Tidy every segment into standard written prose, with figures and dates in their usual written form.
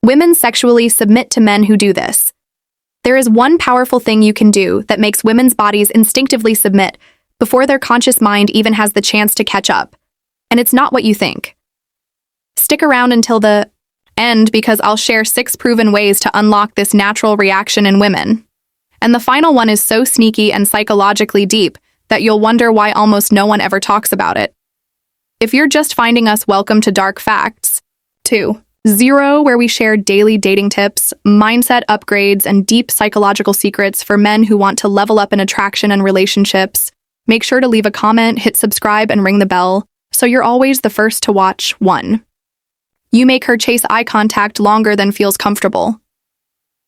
Women sexually submit to men who do this. There is one powerful thing you can do that makes women's bodies instinctively submit before their conscious mind even has the chance to catch up. And it's not what you think. Stick around until the end because I'll share 6 proven ways to unlock this natural reaction in women. And the final one is so sneaky and psychologically deep that you'll wonder why almost no one ever talks about it. If you're just finding us, welcome to Dark Facts 2.0, where we share daily dating tips, mindset upgrades, and deep psychological secrets for men who want to level up in attraction and relationships. Make sure to leave a comment, hit subscribe, and ring the bell so you're always the first to watch. 1. You make her chase eye contact longer than feels comfortable.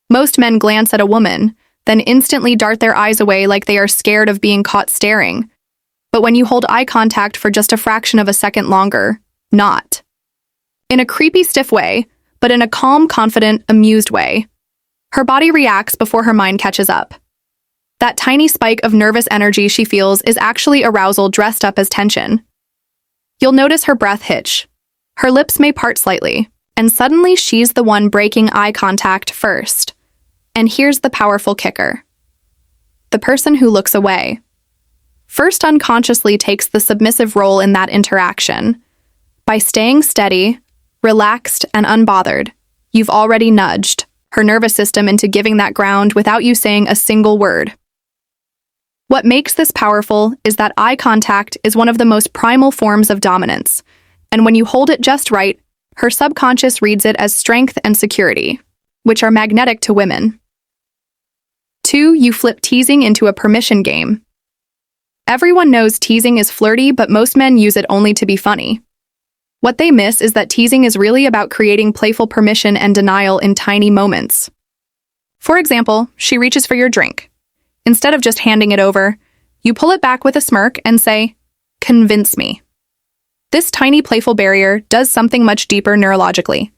Most men glance at a woman, then instantly dart their eyes away like they are scared of being caught staring. But when you hold eye contact for just a fraction of a second longer, not. In a creepy, stiff way, but in a calm, confident, amused way. Her body reacts before her mind catches up. That tiny spike of nervous energy she feels is actually arousal dressed up as tension. You'll notice her breath hitch. Her lips may part slightly, and suddenly she's the one breaking eye contact first. And here's the powerful kicker. The person who looks away first unconsciously takes the submissive role in that interaction. By staying steady, relaxed, and unbothered, you've already nudged her nervous system into giving that ground without you saying a single word. What makes this powerful is that eye contact is one of the most primal forms of dominance, and when you hold it just right, her subconscious reads it as strength and security, which are magnetic to women. 2. You flip teasing into a permission game. Everyone knows teasing is flirty, but most men use it only to be funny. What they miss is that teasing is really about creating playful permission and denial in tiny moments. For example, she reaches for your drink. Instead of just handing it over, you pull it back with a smirk and say, "Convince me." This tiny playful barrier does something much deeper neurologically.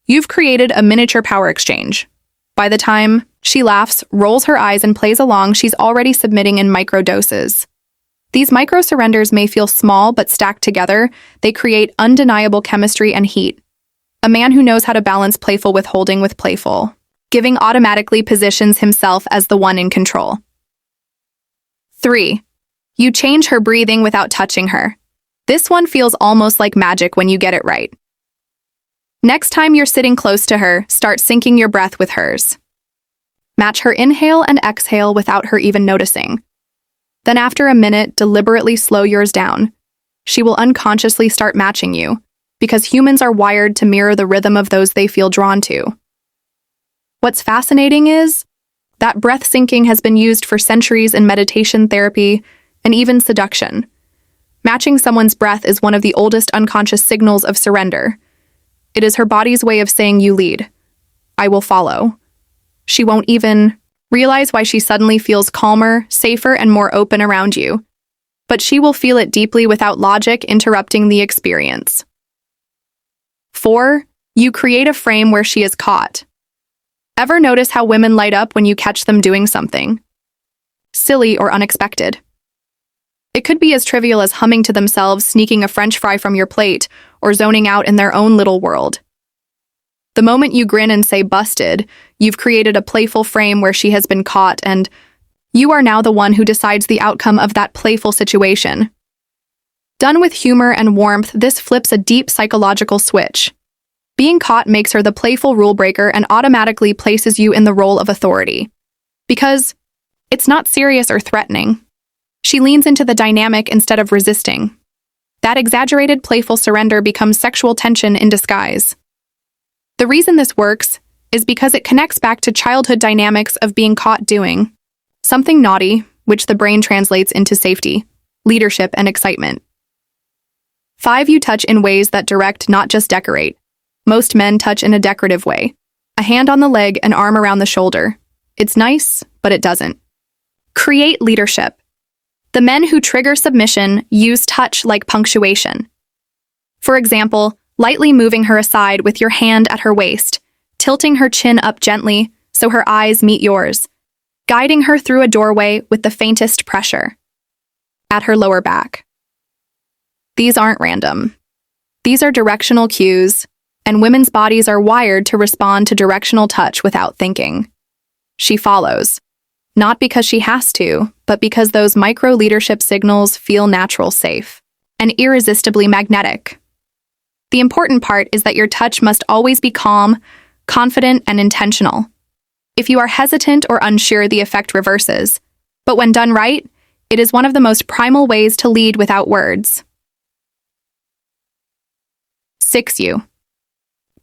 You've created a miniature power exchange. By the time she laughs, rolls her eyes, and plays along, she's already submitting in micro doses. These micro surrenders may feel small, but stacked together, they create undeniable chemistry and heat. A man who knows how to balance playful withholding with playful giving automatically positions himself as the one in control. 3. You change her breathing without touching her. This one feels almost like magic when you get it right. Next time you're sitting close to her, start syncing your breath with hers. Match her inhale and exhale without her even noticing. Then after a minute, deliberately slow yours down. She will unconsciously start matching you, because humans are wired to mirror the rhythm of those they feel drawn to. What's fascinating is that breath syncing has been used for centuries in meditation therapy and even seduction. Matching someone's breath is one of the oldest unconscious signals of surrender. It is her body's way of saying, "You lead. I will follow." She won't even realize why she suddenly feels calmer, safer, and more open around you. But she will feel it deeply without logic interrupting the experience. 4. You create a frame where she is caught. Ever notice how women light up when you catch them doing something silly or unexpected? It could be as trivial as humming to themselves, sneaking a French fry from your plate, or zoning out in their own little world. The moment you grin and say "busted," you've created a playful frame where she has been caught, and you are now the one who decides the outcome of that playful situation. Done with humor and warmth, this flips a deep psychological switch. Being caught makes her the playful rule breaker and automatically places you in the role of authority. Because it's not serious or threatening. She leans into the dynamic instead of resisting. That exaggerated playful surrender becomes sexual tension in disguise. The reason this works is because it connects back to childhood dynamics of being caught doing something naughty, which the brain translates into safety, leadership, and excitement. 5. You touch in ways that direct, not just decorate. Most men touch in a decorative way. A hand on the leg, an arm around the shoulder. It's nice, but it doesn't create leadership. The men who trigger submission use touch like punctuation. For example, lightly moving her aside with your hand at her waist, tilting her chin up gently so her eyes meet yours, guiding her through a doorway with the faintest pressure at her lower back. These aren't random. These are directional cues, and women's bodies are wired to respond to directional touch without thinking. She follows, not because she has to, but because those micro-leadership signals feel natural, safe, and irresistibly magnetic. The important part is that your touch must always be calm, confident, and intentional. If you are hesitant or unsure, the effect reverses. But when done right, it is one of the most primal ways to lead without words. 6U.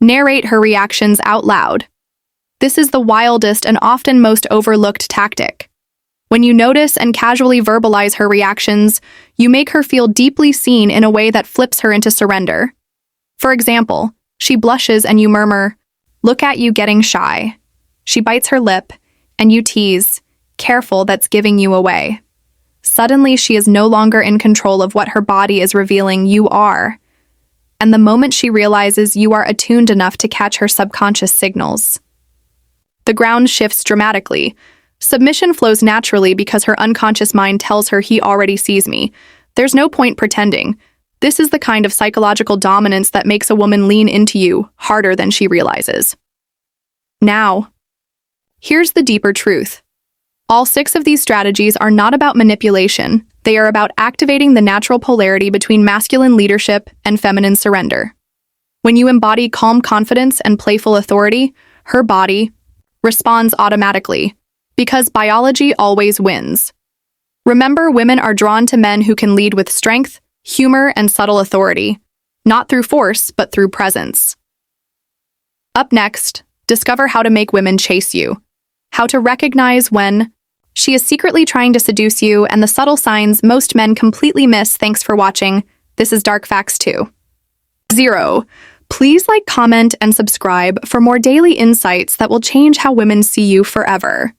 Narrate her reactions out loud. This is the wildest and often most overlooked tactic. When you notice and casually verbalize her reactions, you make her feel deeply seen in a way that flips her into surrender. For example, she blushes and you murmur, "Look at you getting shy." She bites her lip, and you tease, "Careful, that's giving you away." Suddenly, she is no longer in control of what her body is revealing you are. And the moment she realizes you are attuned enough to catch her subconscious signals, the ground shifts dramatically. Submission flows naturally because her unconscious mind tells her, "He already sees me. There's no point pretending." This is the kind of psychological dominance that makes a woman lean into you harder than she realizes. Now, here's the deeper truth. All 6 of these strategies are not about manipulation. They are about activating the natural polarity between masculine leadership and feminine surrender. When you embody calm confidence and playful authority, her body responds automatically, because biology always wins. Remember, women are drawn to men who can lead with strength, humor, and subtle authority, not through force, but through presence. Up next, discover how to make women chase you, how to recognize when she is secretly trying to seduce you, and the subtle signs most men completely miss. Thanks for watching. This is Dark Facts 2. 0. Please like, comment, and subscribe for more daily insights that will change how women see you forever.